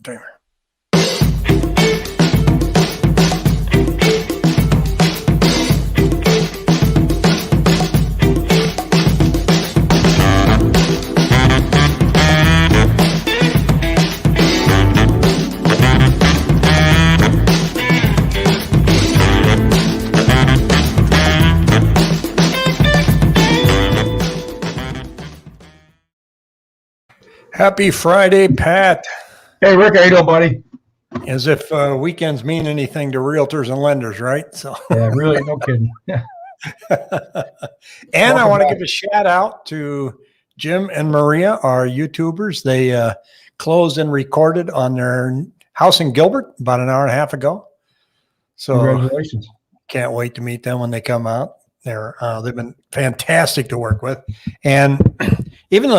Timer. Happy Friday, Pat. Hey, Rick, how you doing, buddy? As if weekends mean anything to realtors and lenders, right? So, Yeah, really, no kidding. Yeah. and I want to give a shout out to Jim and Maria, our YouTubers. They closed and recorded on their house in Gilbert about an hour and a half ago. So, congratulations! Can't wait to meet them when they come out. They've been fantastic to work with, and even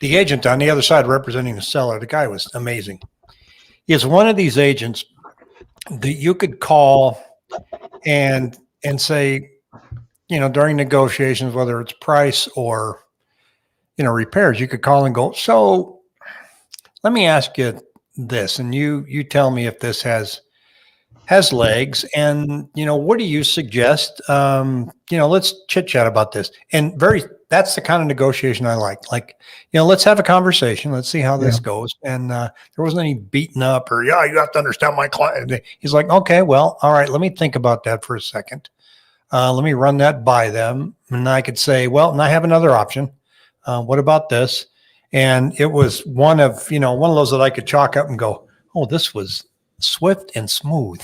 the agent on the other side representing the seller, the guy was amazing. He's one of these agents that you could call and say, during negotiations, whether it's price or, repairs, you could call and go, so let me ask you this, and you tell me if this has legs, and what do you suggest? Let's chit chat about this. And that's the kind of negotiation I like. Let's have a conversation. Let's see how this goes. And there wasn't any beating up or, you have to understand my client. He's like, okay, well, all right, let me think about that for a second. Let me run that by them. And I could say, well, and I have another option. What about this? And it was one of those that I could chalk up and go, oh, this was swift and smooth.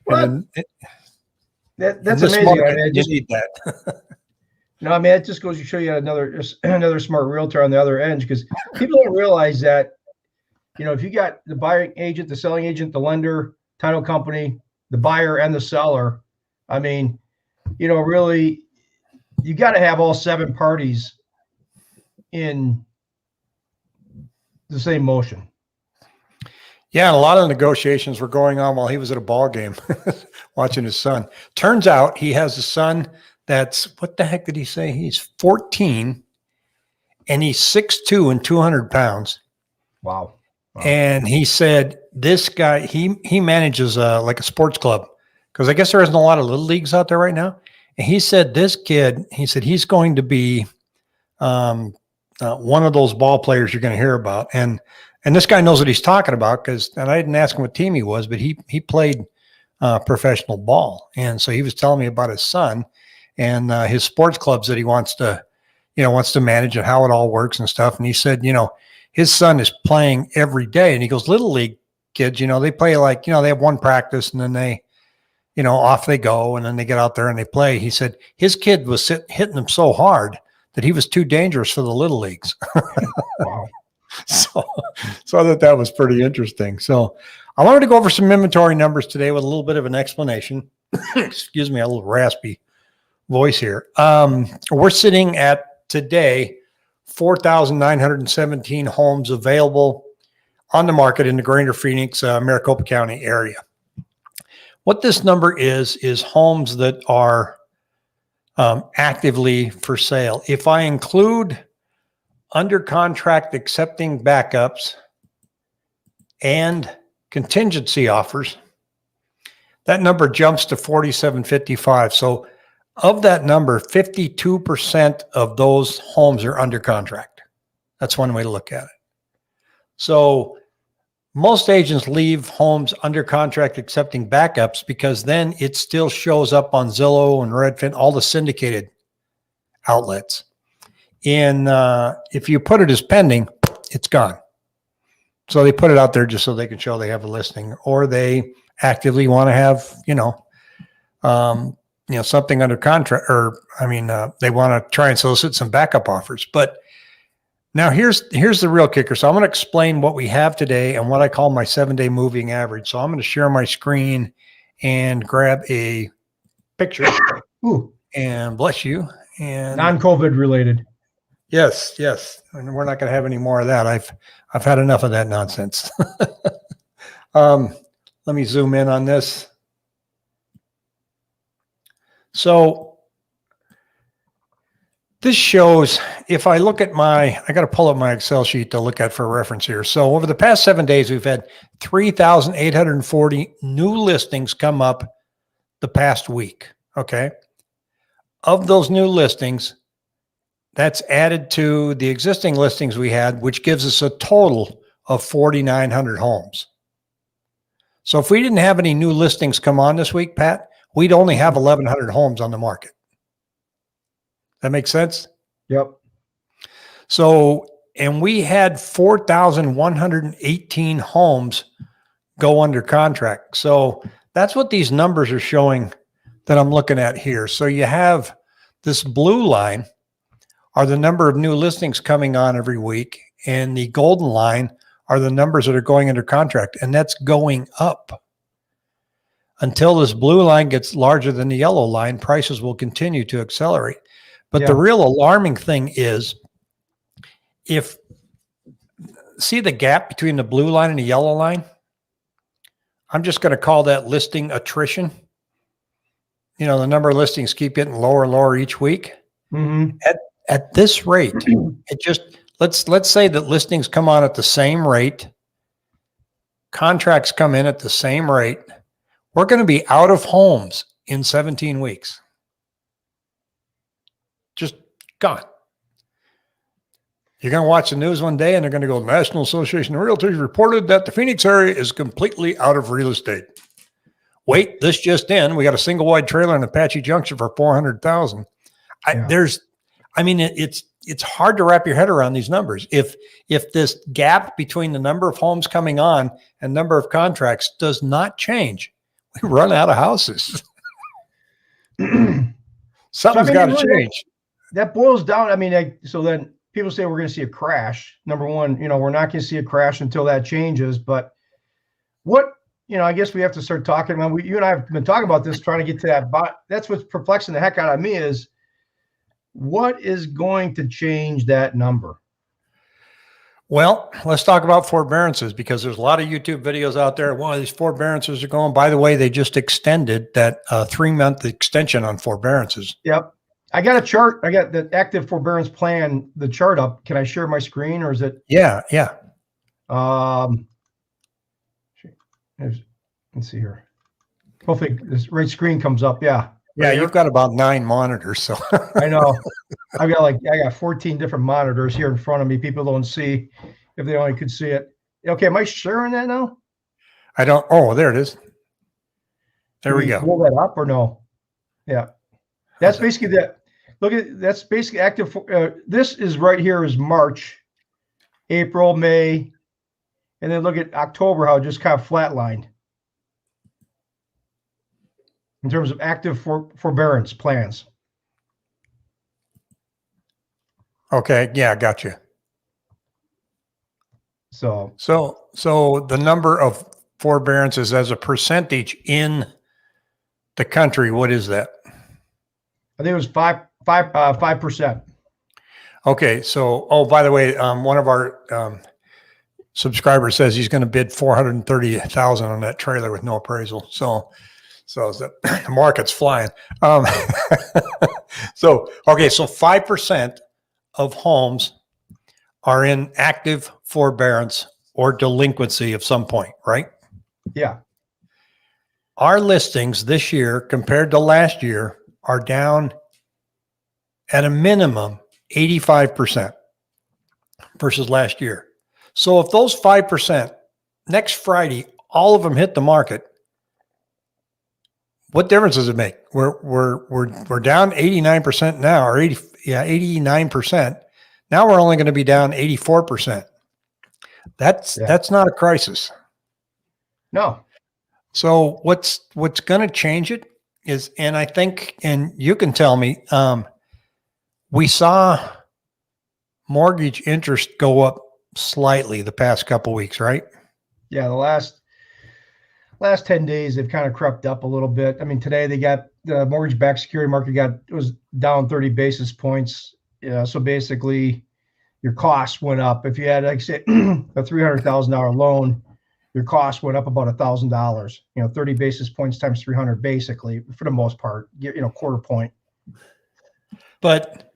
Well, that's amazing. I mean, you need that. It just goes to show you another smart realtor on the other end, because people don't realize that, if you got the buying agent, the selling agent, the lender, title company, the buyer, and the seller, I mean, really, you got to have all 7 parties in the same motion. Yeah, and a lot of negotiations were going on while he was at a ball game watching his son. Turns out he has a son that's, what the heck did he say? He's 14 and he's 6'2" and 200 pounds. Wow. And he said this guy, he manages like a sports club, because I guess there isn't a lot of little leagues out there right now. And he said this kid, he's going to be one of those ball players you're going to hear about. And this guy knows what he's talking about, and I didn't ask him what team he was, but he played professional ball. And so he was telling me about his son and his sports clubs that he wants to manage and how it all works and stuff. And he said, his son is playing every day. And he goes, little league kids, they play like, they have one practice and then they, off they go. And then they get out there and they play. He said his kid was hitting them so hard that he was too dangerous for the little leagues. Wow. So I thought that was pretty interesting. So I wanted to go over some inventory numbers today with a little bit of an explanation. Excuse me, a little raspy voice here. We're sitting at today 4,917 homes available on the market in the Greater Phoenix, Maricopa County area. What this number is homes that are actively for sale. If I include under contract accepting backups and contingency offers, that number jumps to 4,755. So of that number, 52% of those homes are under contract. That's one way to look at it. So most agents leave homes under contract accepting backups because then it still shows up on Zillow and Redfin, all the syndicated outlets. If you put it as pending, it's gone. So they put it out there just so they can show they have a listing, or they actively want to have, something under contract, or they want to try and solicit some backup offers. But now here's the real kicker. So I'm going to explain what we have today and what I call my 7-day moving average. So I'm going to share my screen and grab a picture. Ooh. And bless you. And non-COVID related. Yes. And we're not going to have any more of that. I've had enough of that nonsense. Let me zoom in on this. So This shows, if I look at I got to pull up my Excel sheet to look at for reference here. So over the past 7 days, we've had 3,840 new listings come up the past week. Okay. Of those new listings, that's added to the existing listings we had, which gives us a total of 4,900 homes. So if we didn't have any new listings come on this week, Pat, we'd only have 1,100 homes on the market. That makes sense? Yep. So, and we had 4,118 homes go under contract. So that's what these numbers are showing that I'm looking at here. So you have this blue line are the number of new listings coming on every week, and the golden line are the numbers that are going under contract, and that's going up. Until this blue line gets larger than the yellow line, prices will continue to accelerate. But the real alarming thing is, see the gap between the blue line and the yellow line? I'm just going to call that listing attrition. You know, the number of listings keep getting lower and lower each week. Mm-hmm. At this rate, it just, let's say that listings come on at the same rate, contracts come in at the same rate. We're going to be out of homes in 17 weeks. Just gone. You're going to watch the news one day and they're going to go, National Association of Realtors reported that the Phoenix area is completely out of real estate. Wait, this just in, we got a single wide trailer in Apache Junction for 400,000. It's hard to wrap your head around these numbers. If this gap between the number of homes coming on and number of contracts does not change, we run out of houses. Something's got to change. That boils down. I mean, so then people say we're going to see a crash. Number one, we're not going to see a crash until that changes. But what, I guess we have to start talking about, you and I have been talking about this, trying to get to that. But that's what's perplexing the heck out of me is what is going to change that number? Well, let's talk about forbearances, because there's a lot of YouTube videos out there. Well, these forbearances are going. By the way, they just extended that 3-month extension on forbearances. Yep. I got a chart. I got the active forbearance plan, the chart up. Can I share my screen, or is it? Yeah. Let's see here. Hopefully this right screen comes up. Yeah. Yeah, you've got about 9 monitors, so I know. I got 14 different monitors here in front of me. People don't see if they only could see it. Okay, am I sharing that now? I don't. Oh, there it is. There we go. Pull that up or no? Yeah, that's basically that. Look at that's basically active. This is right here is March, April, May, and then look at October, how it just kind of flatlined in terms of active forbearance plans. Okay. Yeah, got you. So the number of forbearances as a percentage in the country, what is that? I think it was 5%. Okay. So, by the way, one of our subscribers says he's going to bid 430,000 on that trailer with no appraisal. So the market's flying. So 5% of homes are in active forbearance or delinquency of some point, right? Yeah. Our listings this year compared to last year are down at a minimum 85% versus last year. So if those 5% next Friday, all of them hit the market, what difference does it make? We're down 89% now, or 89%. Now we're only going to be down 84%. That's not a crisis. No. So what's going to change it is, and I think, and you can tell me, we saw mortgage interest go up slightly the past couple of weeks, right? Yeah, the last 10 days they've kind of crept up a little bit. I mean, today they got the mortgage-backed security market was down 30 basis points. Yeah, so basically your costs went up. If you had, like say, a $300,000 loan, your cost went up about $1,000. 30 basis points times 300, basically, for the most part, quarter point. But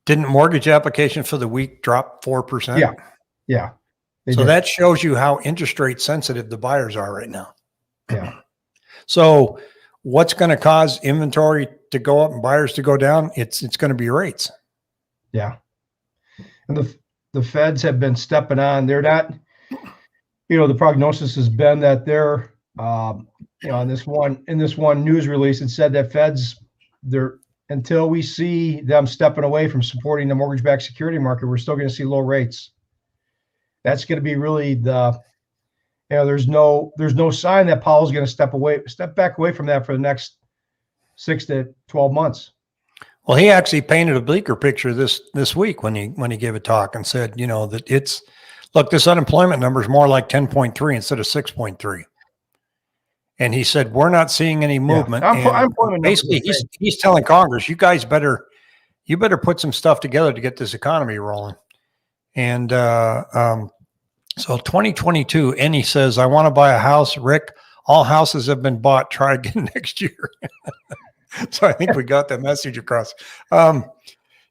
Didn't mortgage application for the week drop 4%? Yeah. Yeah. So that shows you how interest rate sensitive the buyers are right now. Yeah. So what's going to cause inventory to go up and buyers to go down? It's going to be rates. Yeah. And the feds have been stepping on. They're not, the prognosis has been that they're, in this one news release, it said that feds, until we see them stepping away from supporting the mortgage-backed security market, we're still going to see low rates. That's going to be really there's no sign that Powell's going to step back away from that for the next 6 to 12 months. Well, he actually painted a bleaker picture this week when he gave a talk and said, that look, this unemployment number is more like 10.3 instead of 6.3. And he said, we're not seeing any movement. Yeah. Basically, he's telling Congress, you guys better put some stuff together to get this economy rolling. And so 2022, and he says, I want to buy a house. Rick, all houses have been bought. Try again next year. So I think we got that message across.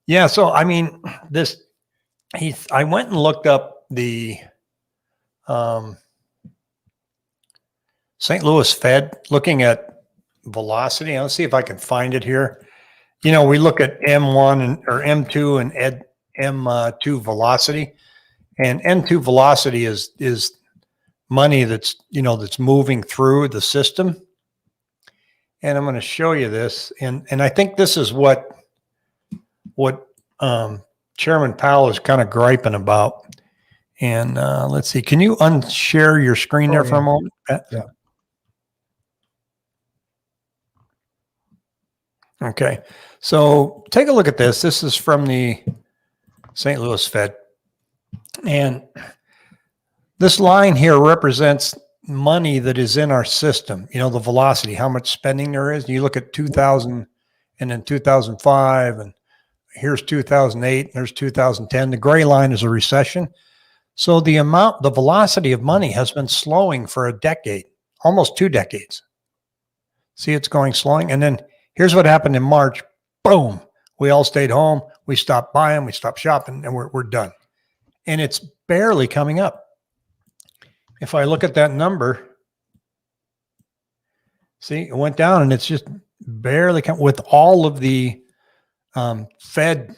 Yeah. So, I mean, I went and looked up the St. Louis Fed, looking at velocity. Let's see if I can find it here. We look at M1 or M2 and M2 velocity, and M2 velocity is money that's moving through the system. And I'm going to show you this. And I think this is what Chairman Powell is kind of griping about. And let's see, can you unshare your screen there for a moment? Yeah. Okay. So take a look at this. This is from the St. Louis Fed. And this line here represents money that is in our system, the velocity, how much spending there is. You look at 2000 and then 2005, and here's 2008, and there's 2010. The gray line is a recession. So the velocity of money has been slowing for a decade, almost 2 decades. See, it's slowing. And then here's what happened in March. Boom. We all stayed home. We stopped buying, we stopped shopping, and we're done. And it's barely coming up. If I look at that number, see, it went down, and it's just barely with all of the Fed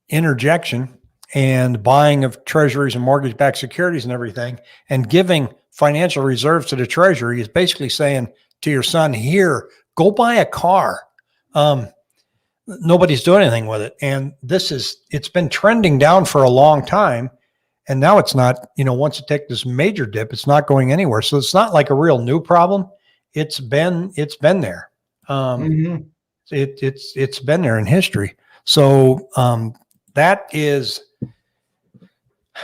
interjection and buying of treasuries and mortgage-backed securities and everything, and giving financial reserves to the Treasury is basically saying to your son, here, go buy a car. Nobody's doing anything with it. And it's been trending down for a long time. And now it's not, once you take this major dip, it's not going anywhere. So it's not like a real new problem. It's been there. It's been there in history. So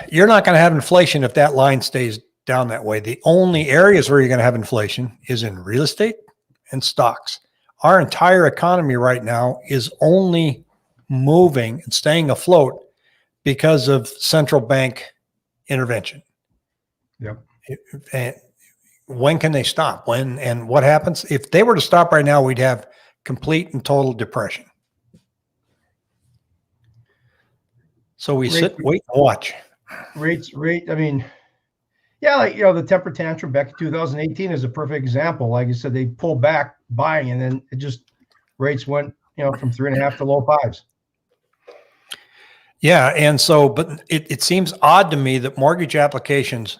you're not going to have inflation if that line stays down that way. The only areas where you're going to have inflation is in real estate and stocks. Our entire economy right now is only moving and staying afloat because of central bank intervention. Yep. And when can they stop? When and what happens? If they were to stop right now, we'd have complete and total depression. So we sit, wait, and watch. I mean, yeah, like, the temper tantrum back in 2018 is a perfect example. Like I said, they pulled back buying, and then rates went, from 3.5 to low 5s. Yeah. And so, but it seems odd to me that mortgage applications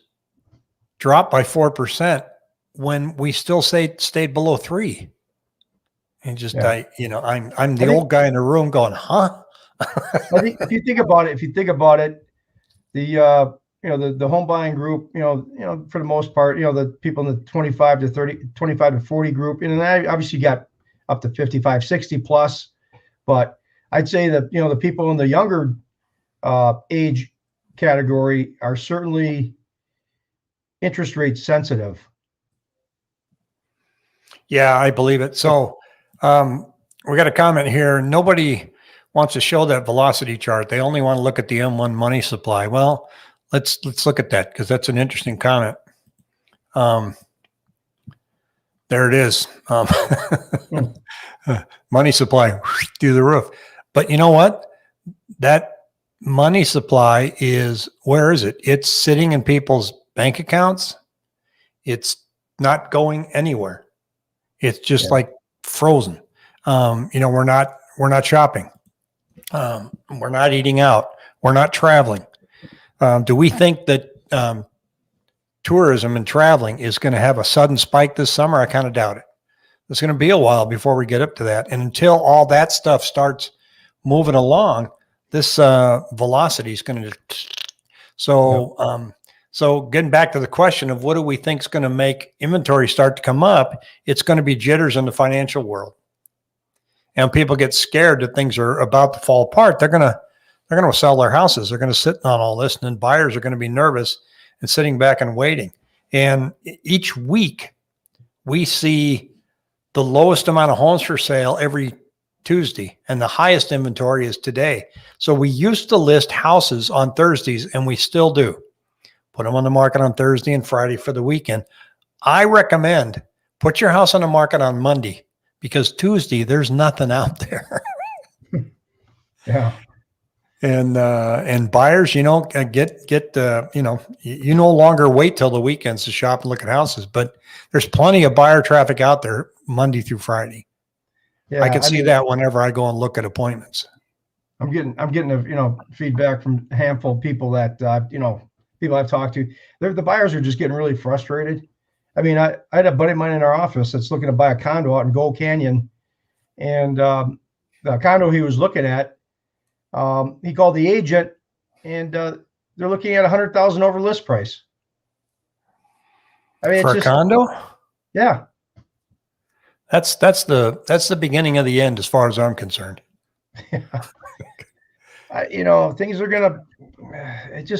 dropped by 4% when we still stayed below 3. And just, I'm the old guy in the room going, huh? I think if you think about it, the home buying group, for the most part, the people in the 25 to 40 group, and then obviously you got up to 55, 60 plus, but I'd say that, the people in the younger age category are certainly interest rate sensitive. Yeah, I believe it. So we got a comment here. Nobody wants to show that velocity chart. They only want to look at the M1 money supply. Well, let's look at that, because that's an interesting comment. There it is. Money supply through the roof. But you know what? that money supply is, where is it? It's sitting in people's bank accounts. It's not going anywhere. It's just Yeah. like frozen. We're not shopping. We're not eating out. We're not traveling. Do we think that tourism and traveling is going to have a sudden spike this summer? I kind of doubt it. It's going to be a while before we get up to that. And until all that stuff starts moving along, this velocity is going to. So getting back to the question of what do we think is going to make inventory start to come up, it's going to be jitters in the financial world. And people get scared that things are about to fall apart. They're going to sell their houses. They're going to sit on all this, and then buyers are going to be nervous and sitting back and waiting. And each week we see the lowest amount of homes for sale every Tuesday, and the highest inventory is today. So we used to list houses on Thursdays, and we still do. Put them on the market on Thursday and Friday for the weekend. I recommend put your house on the market on Monday, because Tuesday there's nothing out there. Yeah. And buyers, you no longer wait till the weekends to shop and look at houses, but there's plenty of buyer traffic out there Monday through Friday. Yeah. I can see that whenever I go and look at appointments. I'm getting feedback from a handful of people that people I've talked to. The buyers are just getting really frustrated. I mean, I had a buddy of mine in our office that's looking to buy a condo out in Gold Canyon, and the condo he was looking at, he called the agent, and they're looking at $100,000 over list price. I mean, for it's a condo, yeah. That's the beginning of the end, as far as I'm concerned. Things are gonna. I tell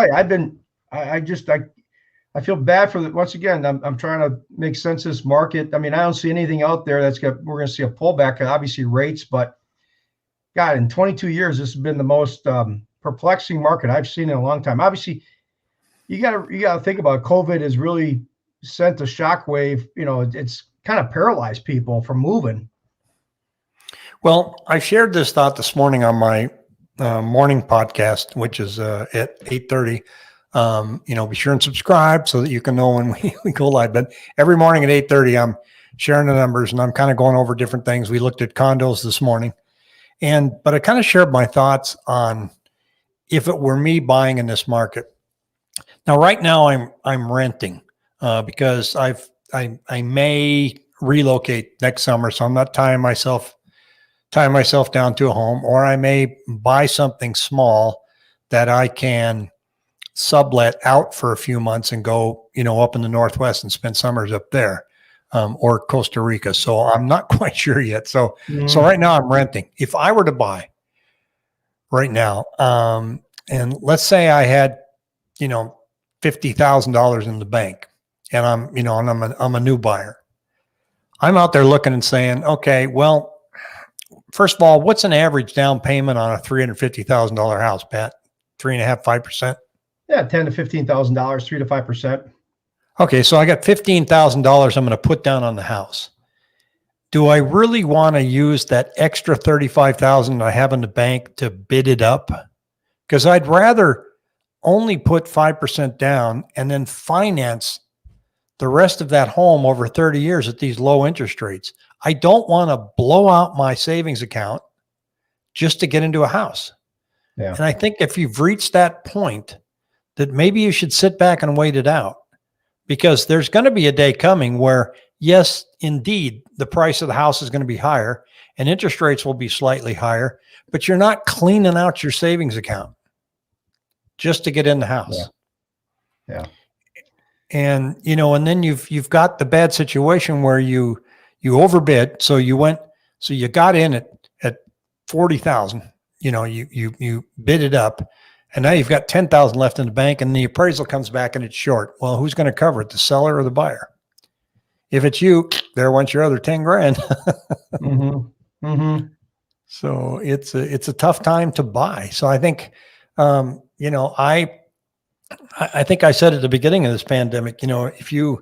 you, I feel bad for the. Once again, I'm trying to make sense of this market. I mean, I don't see anything out there we're going to see a pullback. Obviously, rates, but God, in 22 years, this has been the most perplexing market I've seen in a long time. Obviously, you got to think about COVID has really sent a shockwave. It's kind of paralyzed people from moving. Well, I shared this thought this morning on my morning podcast, which is at 8:30. Be sure and subscribe so that you can know when we go live. But every morning at 8:30, I'm sharing the numbers, and I'm kind of going over different things. We looked at condos this morning, but I kind of shared my thoughts on if it were me buying in this market. Now, right now, I'm renting because I may relocate next summer, so I'm not tying myself down to a home, or I may buy something small that I can sublet out for a few months and go, up in the Northwest and spend summers up there, or Costa Rica. So I'm not quite sure yet. So right now I'm renting. If I were to buy right now, and let's say I had, $50,000 in the bank, and I'm a new buyer. I'm out there looking and saying, okay, well, first of all, what's an average down payment on a $350,000 house, Pat? 3.5%, 5%? Yeah, $10,000 to $15,000, 3 to 5%. Okay, so I got $15,000 I'm going to put down on the house. Do I really want to use that extra $35,000 I have in the bank to bid it up? Because I'd rather only put 5% down and then finance the rest of that home over 30 years at these low interest rates. I don't want to blow out my savings account just to get into a house. Yeah. And I think if you've reached that point, that maybe you should sit back and wait it out, because there's going to be a day coming where, yes, indeed, the price of the house is going to be higher and interest rates will be slightly higher, but you're not cleaning out your savings account just to get in the house. Yeah. And, and then you've got the bad situation where you overbid. So you got in at 40,000, you bid it up, and now you've got 10,000 left in the bank, and the appraisal comes back and it's short. Well, who's going to cover it? The seller or the buyer? If it's you, there went your other 10 grand. Mm-hmm. Mm-hmm. So it's a tough time to buy. So I think, I think I said at the beginning of this pandemic, if you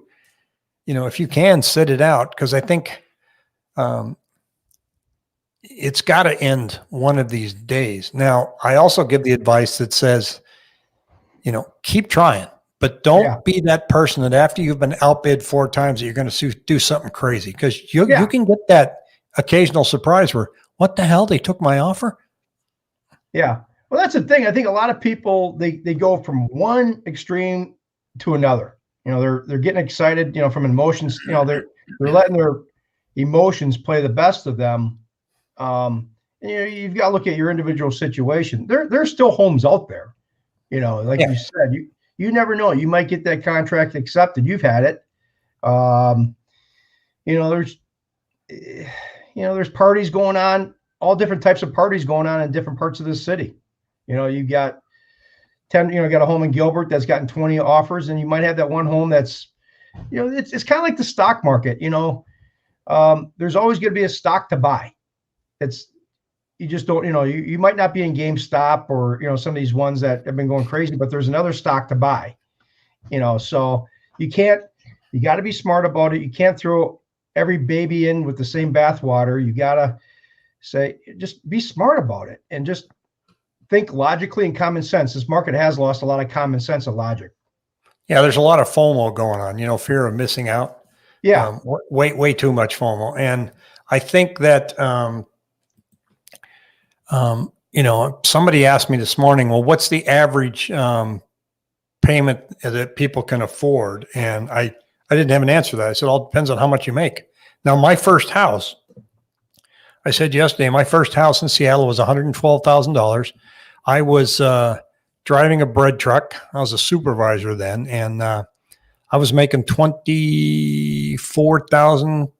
can sit it out, because I think, it's got to end one of these days. Now, I also give the advice that says, keep trying, but don't be that person that after you've been outbid 4 times that you're going to do something crazy, because you can get that occasional surprise where, what the hell, they took my offer? Yeah. Well, that's the thing. I think a lot of people, they go from one extreme to another. They're getting excited, from emotions, they're letting their emotions play the best of them. You've got to look at your individual situation. There's still homes out there, like you said, you never know. You might get that contract accepted. You've had it. There's parties going on, all different types of parties going on in different parts of the city. You got 10, got a home in Gilbert that's gotten 20 offers, and you might have that one home that's, it's kind of like the stock market. There's always going to be a stock to buy. You just don't, you might not be in GameStop or, some of these ones that have been going crazy, but there's another stock to buy, so you got to be smart about it. You can't throw every baby in with the same bathwater. You got to just be smart about it and just think logically and common sense. This market has lost a lot of common sense and logic. Yeah, there's a lot of FOMO going on, fear of missing out. Yeah. Way too much FOMO. And I think that, somebody asked me this morning, well, what's the average payment that people can afford? And I didn't have an answer to that. I said, it all depends on how much you make. Now, my first house, I said yesterday, my first house in Seattle was $112,000. I was driving a bread truck. I was a supervisor then, and I was making $24,000,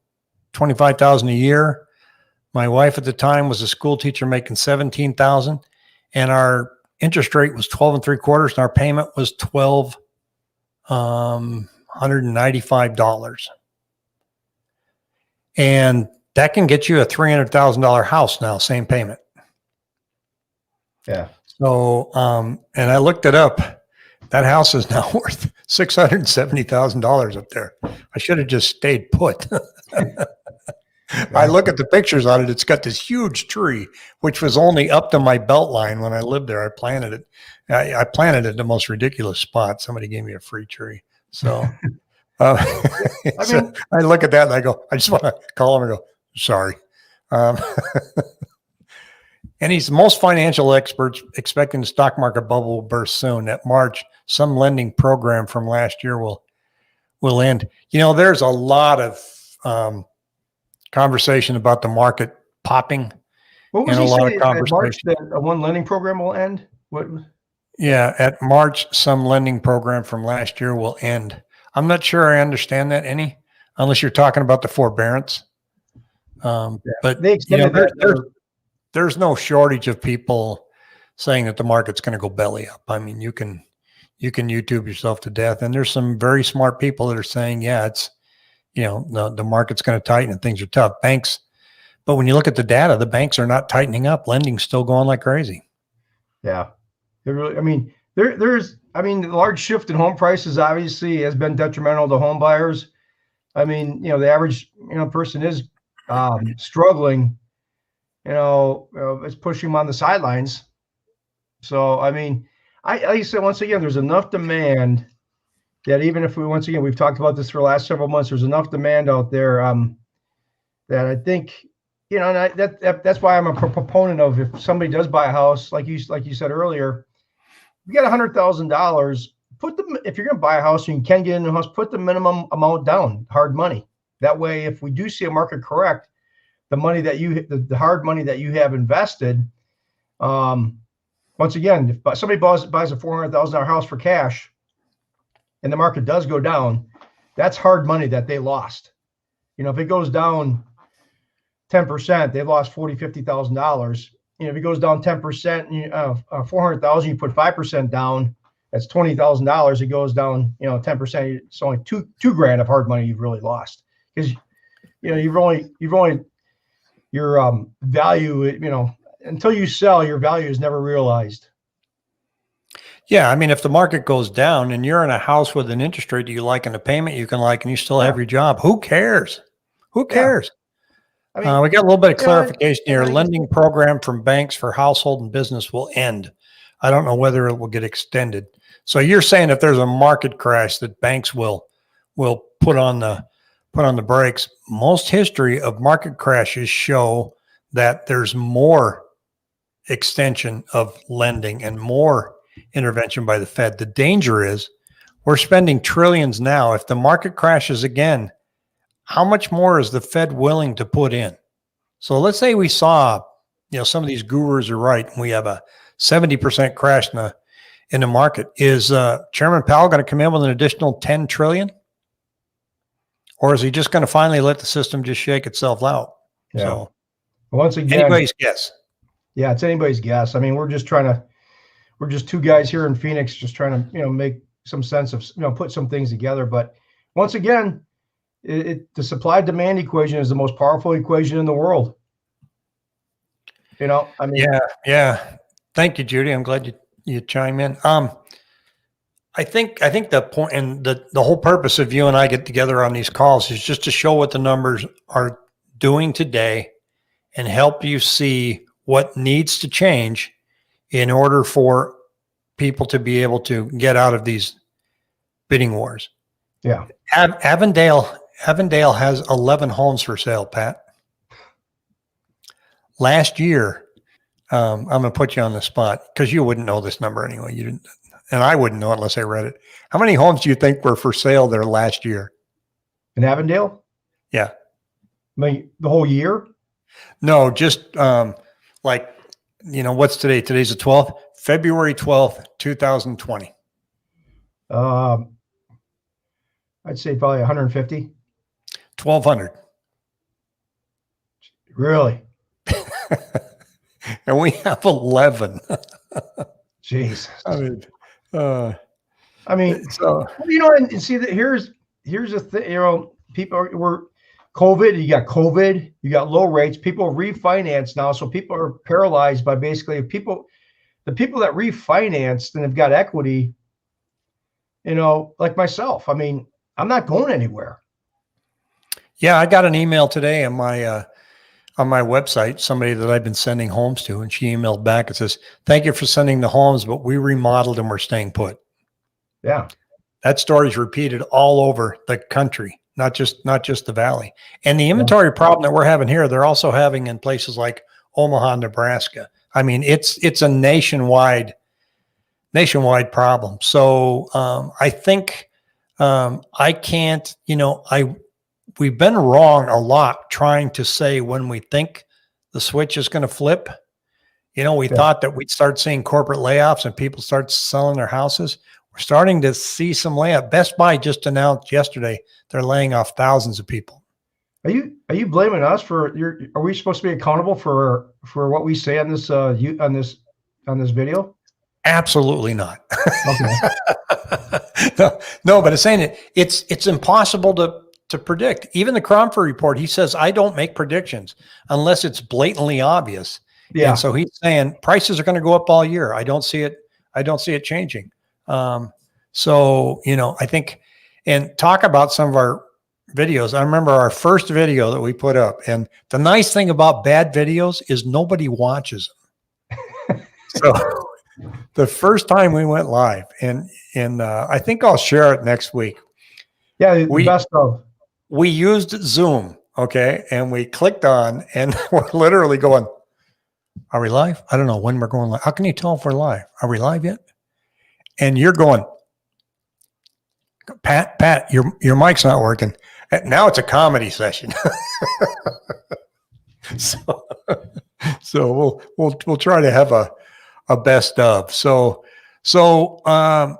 $25,000 a year. My wife at the time was a school teacher making $17,000, and our interest rate was 12 3/4, and our payment was $1,295. And that can get you a $300,000 house now, same payment. Yeah. So, and I looked it up. That house is now worth $670,000 up there. I should have just stayed put. I look at the pictures on it. It's got this huge tree, which was only up to my belt line when I lived there. I planted it. I planted it in the most ridiculous spot. Somebody gave me a free tree. So, I look at that and I go, I just want to call him and go, sorry. And most financial experts expecting the stock market bubble will burst soon. At March, some lending program from last year will end. There's a lot of conversation about the market popping. What was he saying? At March, that one lending program will end? What? Yeah, at March, some lending program from last year will end. I'm not sure I understand that any, unless you're talking about the forbearance. But they there's no shortage of people saying that the market's going to go belly up. I mean, you can YouTube yourself to death, and there's some very smart people that are saying, yeah, it's, the market's going to tighten and things are tough. Banks, but when you look at the data, the banks are not tightening up. Lending's still going like crazy. Yeah, the large shift in home prices obviously has been detrimental to home buyers. I mean, the average person is struggling. It's pushing them on the sidelines. So, I mean, like I said, once again, there's enough demand that even if we've talked about this for the last several months, there's enough demand out there that I think, and that's why I'm a proponent of, if somebody does buy a house, like you said earlier, you got $100,000, if you're going to buy a house and you can get in the house, put the minimum amount down, hard money. That way, if we do see a market correct, the money that the hard money that you have invested, once again, if somebody buys a $400,000 house for cash and the market does go down, that's hard money that they lost. If it goes down 10%, they've lost $40,000, $50,000. If it goes down 10%, $400,000, you put 5% down, that's $20,000. It goes down, 10%. It's only $2,000 of hard money you've really lost, because your value, until you sell, your value is never realized. Yeah, I mean, if the market goes down and you're in a house with an interest rate that you like and a payment you can like, and you still have your job, who cares? Who cares? I mean, We got a little bit of yeah, clarification here. I guess- Lending program from banks for household and business will end. I don't know whether it will get extended. So you're saying if there's a market crash that banks will put on the brakes. Most history of market crashes show that there's more extension of lending and more intervention by the Fed. The danger is we're spending trillions now. If the market crashes again, how much more is the Fed willing to put in? So let's say we saw, some of these gurus are right, and we have a 70% crash in the market. Is Chairman Powell going to come in with an additional 10 trillion? Or is he just going to finally let the system just shake itself out? Yeah. So Once again, anybody's guess. Yeah, it's anybody's guess. I mean, we're just two guys here in Phoenix, just trying to, make some sense of, put some things together. But once again, the supply demand equation is the most powerful equation in the world. I mean, Yeah. Thank you, Judy. I'm glad you chime in. I think the point and the whole purpose of you and I get together on these calls is just to show what the numbers are doing today and help you see what needs to change in order for people to be able to get out of these bidding wars. Yeah. Avondale has 11 homes for sale, Pat. Last year, I'm going to put you on the spot because you wouldn't know this number anyway. You didn't, and I wouldn't know unless I read it. How many homes do you think were for sale there last year? In Avondale? Yeah. I mean, the whole year? No, just what's today? Today's the 12th, February 12th, 2020. I'd say probably 150. 1,200. Really? And we have 11. Jeez. I mean, so and see that here's the thing. People were COVID. You got COVID. You got low rates. People refinance now, so people are paralyzed by basically the people that refinanced and have got equity. Like myself. I mean, I'm not going anywhere. Yeah, I got an email today on my website, somebody that I've been sending homes to, and she emailed back and says, "Thank you for sending the homes, but we remodeled and we're staying put." Yeah, that story's repeated all over the country, not just the Valley. And the inventory problem that we're having here, they're also having in places like Omaha, Nebraska. I mean, it's a nationwide problem. So I think I can't, we've been wrong a lot trying to say when we think the switch is going to flip. We thought that we'd start seeing corporate layoffs and people start selling their houses. We're starting to see some layoff. Best Buy just announced yesterday they're laying off thousands of people. Are you blaming us for are we supposed to be accountable for what we say on this on this video? Absolutely not. Okay. No, but it's saying it's impossible to predict. Even the Cromford report, he says, I don't make predictions unless it's blatantly obvious. Yeah. And so he's saying prices are going to go up all year. I don't see it changing. I think, and talk about some of our videos. I remember our first video that we put up, and the nice thing about bad videos is nobody watches them. So the first time we went live, and I think I'll share it next week. Yeah, best of. We used Zoom, okay, and we clicked on, and we're literally going, "Are we live? I don't know when we're going live. How can you tell if we're live? Are we live yet?" And you're going, Pat, your mic's not working. And now it's a comedy session. So we'll try to have a best of. So I'm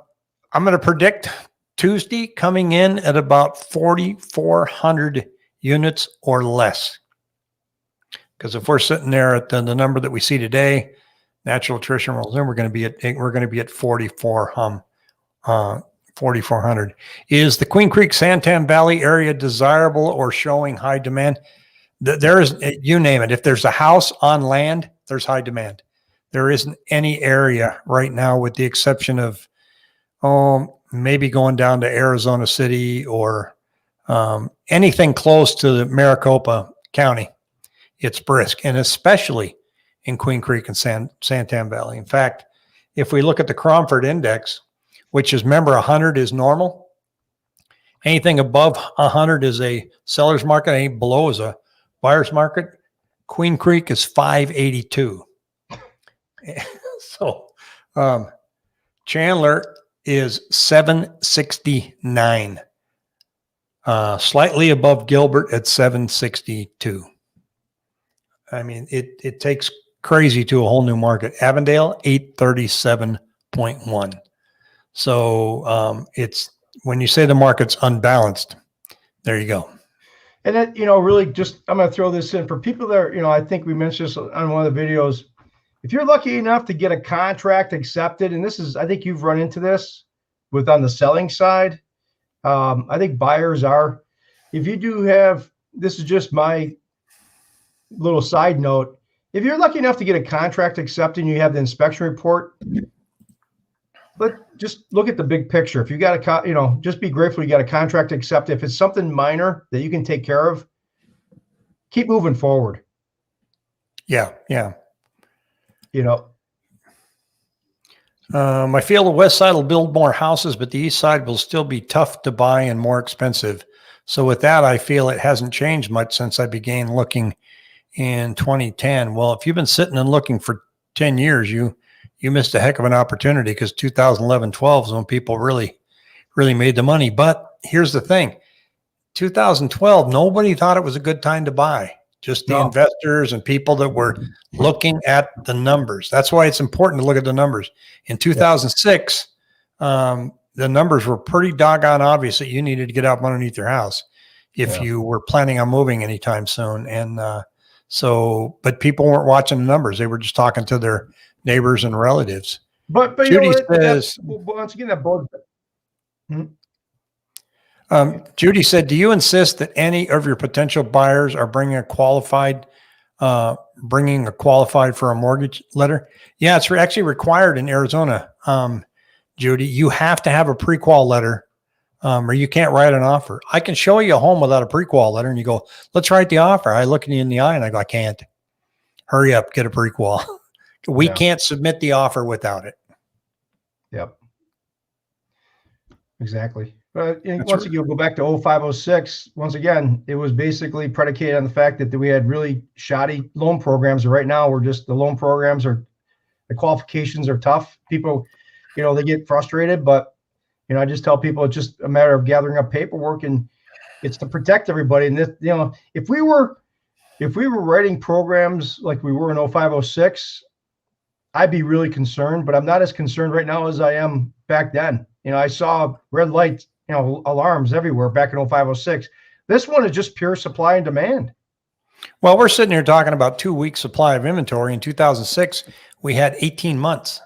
going to predict Tuesday coming in at about 4,400 units or less. Because if we're sitting there at the number that we see today, natural attrition rolls in, we're going to be at 4,400. Is the Queen Creek Santan Valley area desirable or showing high demand? There is, you name it. If there's a house on land, there's high demand. There isn't any area right now, with the exception of maybe going down to Arizona City or anything close to the Maricopa County. it's brisk, and especially in Queen Creek and Santan Valley. In fact, if we look at the Cromford Index, which is, remember, 100 is normal. Anything above 100 is a seller's market. Anything below is a buyer's market. Queen Creek is 582. So Chandler is 769. Slightly above Gilbert at 762. I mean, it takes crazy to a whole new market. Avondale, 837.1. So it's, when you say the market's unbalanced, there you go. And that, really just, I'm going to throw this in for people that are, I think we mentioned this on one of the videos. If you're lucky enough to get a contract accepted, and this is, I think you've run into this with on the selling side. I think buyers are, if you do have, this is just my little side note. If you're lucky enough to get a contract accepted and you have the inspection report, but just look at the big picture. If you got just be grateful you got a contract accepted. If it's something minor that you can take care of, keep moving forward. Yeah. I feel the west side will build more houses, but the east side will still be tough to buy and more expensive. So with that, I feel it hasn't changed much since I began looking in 2010. Well, if you've been sitting and looking for 10 years, you missed a heck of an opportunity, because 2011-12 is when people really made the money. But here's the thing. 2012, nobody thought it was a good time to buy. Just the investors and people that were looking at the numbers. That's why it's important to look at the numbers. In 2006, the numbers were pretty doggone obvious that you needed to get out from underneath your house if you were planning on moving anytime soon. And but people weren't watching the numbers. They were just talking to their neighbors and relatives. But Judy says, once again, that board. Judy said, do you insist that any of your potential buyers are bringing a qualified for a mortgage letter? Yeah, it's actually required in Arizona. Judy, you have to have a pre-qual letter, or you can't write an offer. I can show you a home without a pre-qual letter, and you go, let's write the offer. I look you in the eye and I go, I can't. Hurry up, get a pre-qual. We can't submit the offer without it. Yep. Exactly. Once again, go back to 0506. Once again, it was basically predicated on the fact that we had really shoddy loan programs. Right now, the loan programs the qualifications are tough. People, they get frustrated, but, I just tell people it's just a matter of gathering up paperwork, and it's to protect everybody. And this, if we were writing programs like we were in 0506, I'd be really concerned, but I'm not as concerned right now as I am back then. I saw red lights, alarms everywhere back in 0506. This one is just pure supply and demand. Well, we're sitting here talking about 2 weeks supply of inventory. In 2006, we had 18 months.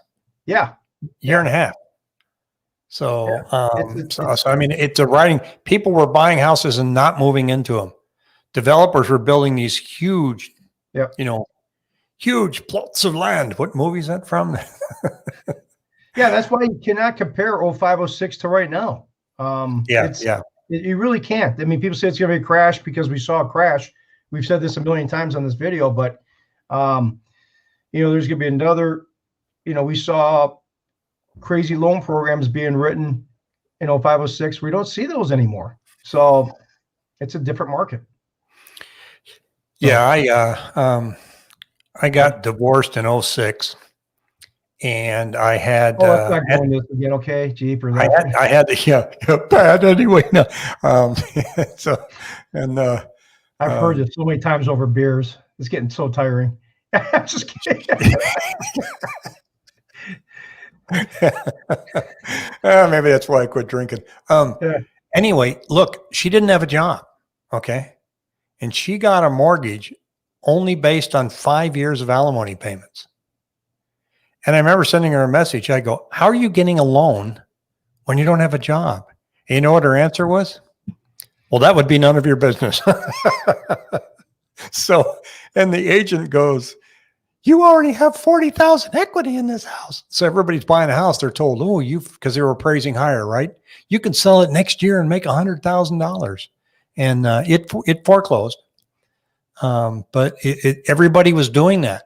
Yeah. Year and a half. So, I mean, it's a writing. People were buying houses and not moving into them. Developers were building these huge, huge plots of land. What movie is that from? Yeah, that's why you cannot compare 0506 to right now. You really can't. I mean, people say it's going to be a crash because we saw a crash. We've said this a million times on this video, but there's going to be another. We saw crazy loan programs being written in 0506. We don't see those anymore. So it's a different market. Yeah, I got divorced in 06. And I had, let's not go into this again, okay? Jeepers. I had bad anyway. No, I've heard this so many times over beers. It's getting so tiring. I'm just kidding. Maybe that's why I quit drinking. Anyway, look, she didn't have a job, okay, and she got a mortgage only based on 5 years of alimony payments. And I remember sending her a message. I go, how are you getting a loan when you don't have a job? And you know what her answer was? Well, that would be none of your business. And the agent goes, you already have 40,000 equity in this house. So everybody's buying a house. They're told, because they were appraising higher, right? You can sell it next year and make $100,000. And it foreclosed. But everybody was doing that.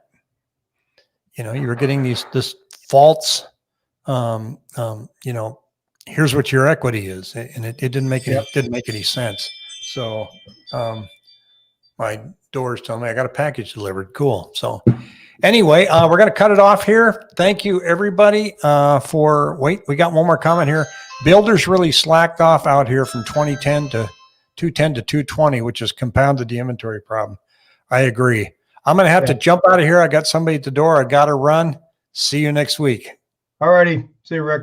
You know, you were getting this false, here's what your equity is. And it didn't make any sense. So, my door's telling me I got a package delivered. Cool. So anyway, we're going to cut it off here. Thank you everybody, we got one more comment here. Builders really slacked off out here from 2010 to 210 to 220, which has compounded the inventory problem. I agree. I'm going to have to jump out of here. I got somebody at the door. I got to run. See you next week. All righty. See you, Rick.